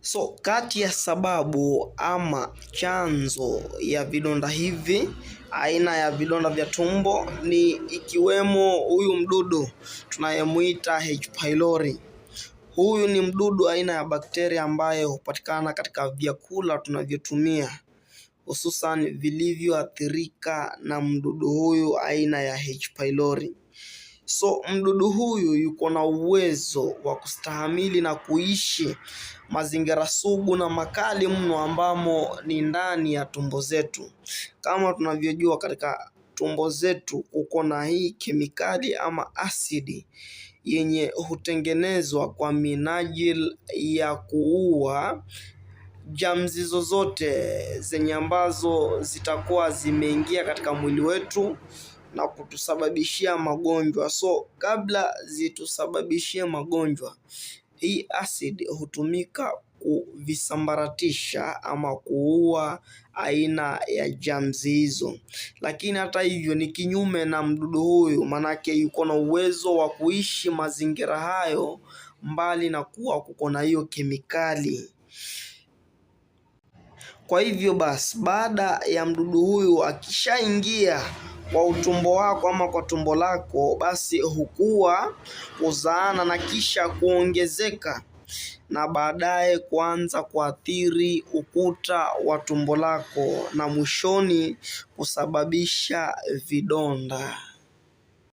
So kati ya sababu ama chanzo ya vidonda hivi, aina ya vidonda vya tumbo, ni ikiwemo huyu mdudu tunayemuita H pylori. Huyu ni mdudu aina ya bakteria ambaye hupatikana katika vyakula tunavyotumia, hususan vilivyoathirika na mdudu huyu aina ya H pylori. So mdudu huyu yuko na uwezo wa kustahimili na kuishi mazingira sugu na makali mno ambamo ni ndani ya tumbo zetu. Kama tunavyojua, katika tumbo zetu kuko na hii kemikali ama asidi yenye hutengenezwa kwa minajili ya kuua jamzi zozote zenye ambazo zitakuwa zimeingia katika mwili wetu na kutusababishia magonjwa. So kabla zitusababishie magonjwa, hii acid hutumika kuvisambaratisha ama kuua aina ya jamzi hizo. Lakini hata hivyo ni kinyume na mdudu huyu, manake yuko na uwezo wa kuishi mazingira hayo mbali na kuwa kuko na hiyo kemikali. Kwa hivyo basi, baada ya mdudu huyu akishaingia kwa utumbo wako ama kwa tumbo lako, basi hukua, kuzaana na kisha kuongezeka na baadaye kuanza kuathiri ukuta wa tumbo lako na mwishoni kusababisha vidonda.